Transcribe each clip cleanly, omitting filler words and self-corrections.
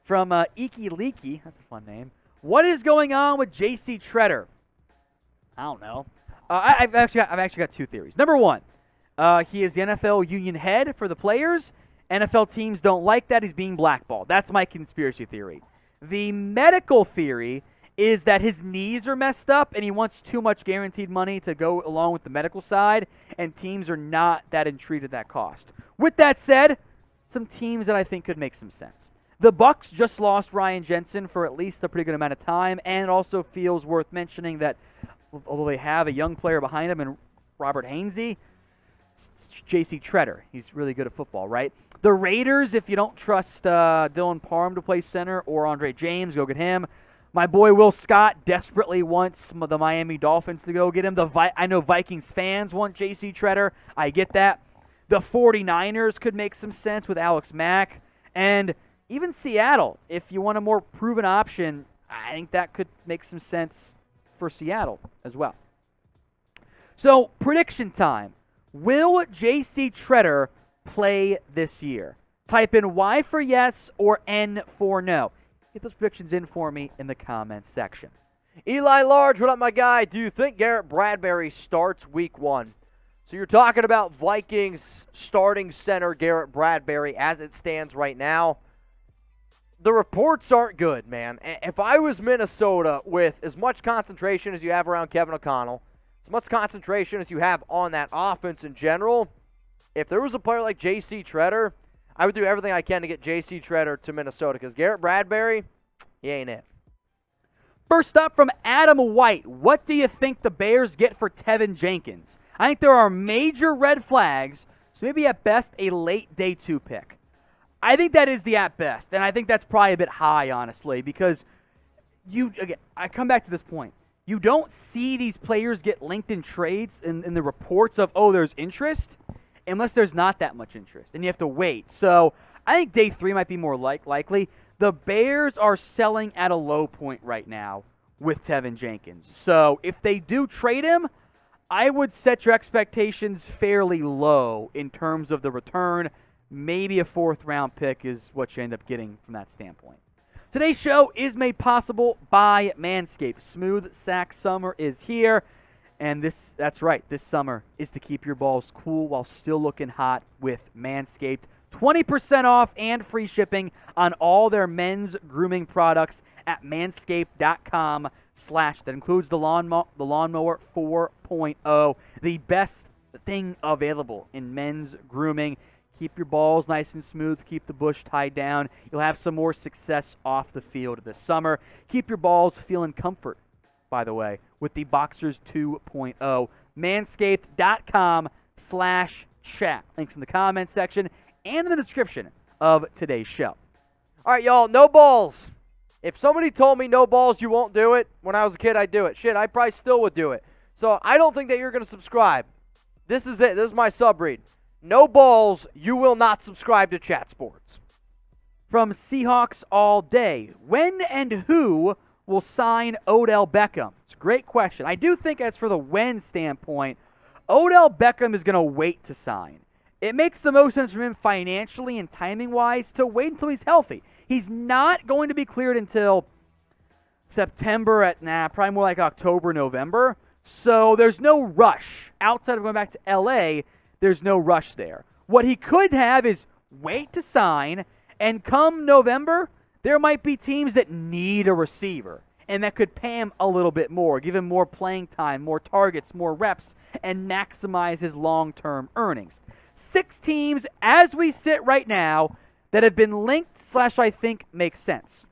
From Iki Leaky, that's a fun name. What is going on with JC Tretter? I don't know. I've actually got two theories. Number one, he is the NFL union head for the players. NFL teams don't like that. He's being blackballed. That's my conspiracy theory. The medical theory is that his knees are messed up and he wants too much guaranteed money to go along with the medical side, and teams are not that intrigued at that cost. With that said, some teams that I think could make some sense. The Bucs just lost Ryan Jensen for at least a pretty good amount of time, and it also feels worth mentioning that although they have a young player behind him in Robert Hainsey, it's JC Tretter. He's really good at football, right? The Raiders, if you don't trust Dylan Parham to play center or Andre James, go get him. My boy Will Scott desperately wants the Miami Dolphins to go get him. I know Vikings fans want JC Tretter. I get that. The 49ers could make some sense with Alex Mack. And even Seattle, if you want a more proven option, I think that could make some sense for Seattle as well. So, prediction time. Will JC Tretter play this year? Type in Y for yes or N for no. Get those predictions in for me in the comments section. Eli Large, what up, my guy? Do you think Garrett Bradbury starts week 1? So you're talking about Vikings starting center Garrett Bradbury as it stands right now. The reports aren't good, man. If I was Minnesota with as much concentration as you have around Kevin O'Connell, as much concentration as you have on that offense in general, if there was a player like JC Tretter, I would do everything I can to get JC Tretter to Minnesota because Garrett Bradbury, he ain't it. First up from Adam White, what do you think the Bears get for Tevin Jenkins? I think there are major red flags, so maybe at best a late day 2 pick. I think that is the at best, and I think that's probably a bit high, honestly, because I come back to this point. You don't see these players get linked in trades in the reports of, oh, there's interest, unless there's not that much interest, and you have to wait. So I think day 3 might be more likely. The Bears are selling at a low point right now with Tevin Jenkins. So if they do trade him, I would set your expectations fairly low in terms of the return. Maybe a 4th-round pick is what you end up getting from that standpoint. Today's show is made possible by Manscaped. Smooth Sack Summer is here. And that's right, this summer is to keep your balls cool while still looking hot with Manscaped. 20% off and free shipping on all their men's grooming products at manscaped.com/ that includes the lawnmower 4.0, the best thing available in men's grooming. Keep your balls nice and smooth. Keep the bush tied down. You'll have some more success off the field this summer. Keep your balls feeling comfort, by the way, with the Boxers 2.0. Manscaped.com/chat. Links in the comments section and in the description of today's show. All right, y'all, no balls. If somebody told me no balls, you won't do it, when I was a kid, I'd do it. Shit, I probably still would do it. So I don't think that you're going to subscribe. This is it. This is my sub-read. No balls, you will not subscribe to Chat Sports. From Seahawks All Day, when and who will sign Odell Beckham? It's a great question. I do think as for the when standpoint, Odell Beckham is going to wait to sign. It makes the most sense for him financially and timing-wise to wait until he's healthy. He's not going to be cleared until September probably more like October, November. So there's no rush. Outside of going back to L.A., there's no rush there. What he could have is wait to sign, and come November, there might be teams that need a receiver, and that could pay him a little bit more, give him more playing time, more targets, more reps, and maximize his long-term earnings. 6 teams, as we sit right now, that have been linked / I think make sense.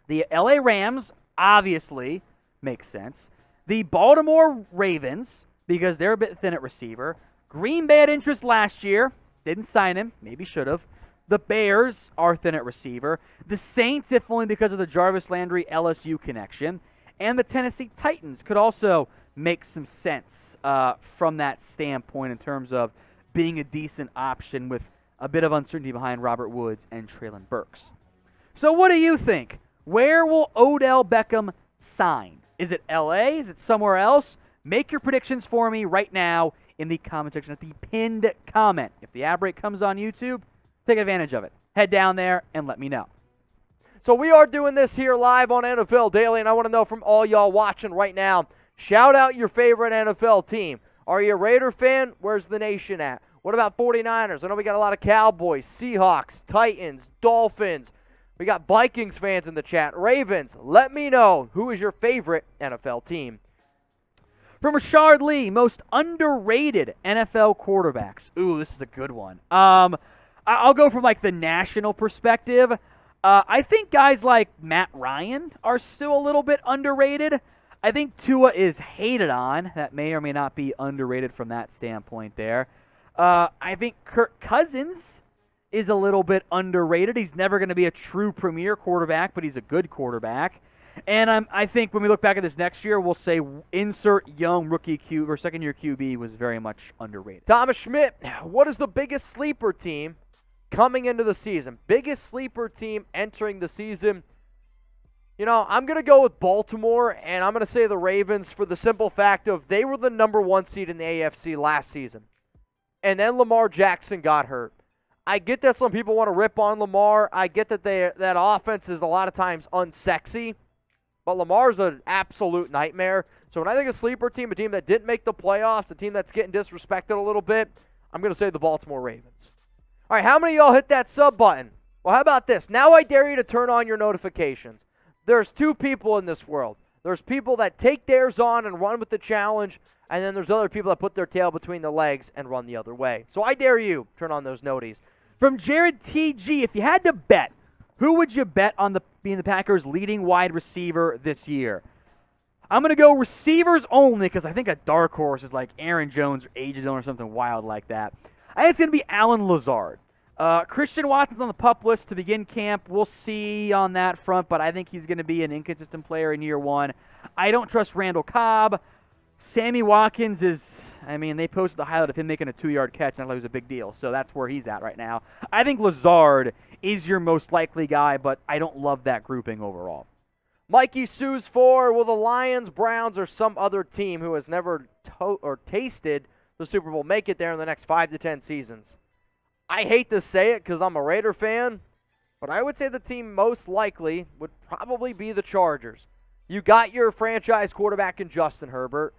The LA Rams, obviously, makes sense. The Baltimore Ravens, because they're a bit thin at receiver. Green Bay had interest last year. Didn't sign him. Maybe should have. The Bears are thin at receiver. The Saints, if only because of the Jarvis Landry LSU connection. And the Tennessee Titans could also make some sense from that standpoint in terms of being a decent option with a bit of uncertainty behind Robert Woods and Treylon Burks. So what do you think? Where will Odell Beckham sign? Is it L.A.? Is it somewhere else? Make your predictions for me right now in the comment section at the pinned comment. If the ad break comes on YouTube, take advantage of it. Head down there and let me know. So we are doing this here live on NFL Daily, and I want to know from all y'all watching right now, shout out your favorite NFL team. Are you a Raider fan? Where's the nation at? What about 49ers? I know we got a lot of Cowboys, Seahawks, Titans, Dolphins. We got Vikings fans in the chat. Ravens, let me know who is your favorite NFL team. From Rashard Lee, most underrated NFL quarterbacks. Ooh, this is a good one. I'll go from like the national perspective. I think guys like Matt Ryan are still a little bit underrated. I think Tua is hated on. That may or may not be underrated from that standpoint there. I think Kirk Cousins is a little bit underrated. He's never going to be a true premier quarterback, but he's a good quarterback. And I think when we look back at this next year, we'll say insert young rookie Q or second-year QB was very much underrated. Thomas Schmidt, what is the biggest sleeper team coming into the season? Biggest sleeper team entering the season? You know, I'm going to go with Baltimore, and I'm going to say the Ravens for the simple fact of they were the number 1 seed in the AFC last season. And then Lamar Jackson got hurt. I get that some people want to rip on Lamar. I get that that offense is a lot of times unsexy. But Lamar's an absolute nightmare. So when I think a sleeper team, a team that didn't make the playoffs, a team that's getting disrespected a little bit, I'm going to say the Baltimore Ravens. All right, how many of y'all hit that sub button? Well, how about this? Now I dare you to turn on your notifications. There's two people in this world. There's people that take theirs on and run with the challenge, and then there's other people that put their tail between the legs and run the other way. So I dare you, turn on those noties. From Jared TG, if you had to bet, who would you bet on being the Packers' leading wide receiver this year? I'm going to go receivers only because I think a dark horse is like Aaron Jones or A.J. Dillon or something wild like that. I think it's going to be Allen Lazard. Christian Watson's on the PUP list to begin camp. We'll see on that front, but I think he's going to be an inconsistent player in year one. I don't trust Randall Cobb. Sammy Watkins is, they posted the highlight of him making a 2-yard catch, and I thought it was a big deal, so that's where he's at right now. I think Lazard is your most likely guy, but I don't love that grouping overall. Mikey Sue's for, will the Lions, Browns, or some other team who has never tasted the Super Bowl make it there in the next 5 to 10 seasons? I hate to say it because I'm a Raider fan, but I would say the team most likely would probably be the Chargers. You got your franchise quarterback in Justin Herbert.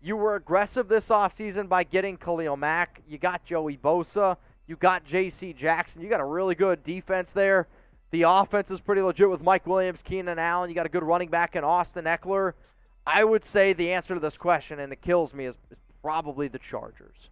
You were aggressive this offseason by getting Khalil Mack. You got Joey Bosa. You got JC Jackson. You got a really good defense there. The offense is pretty legit with Mike Williams, Keenan Allen. You got a good running back in Austin Eckler. I would say the answer to this question, and it kills me, is probably the Chargers.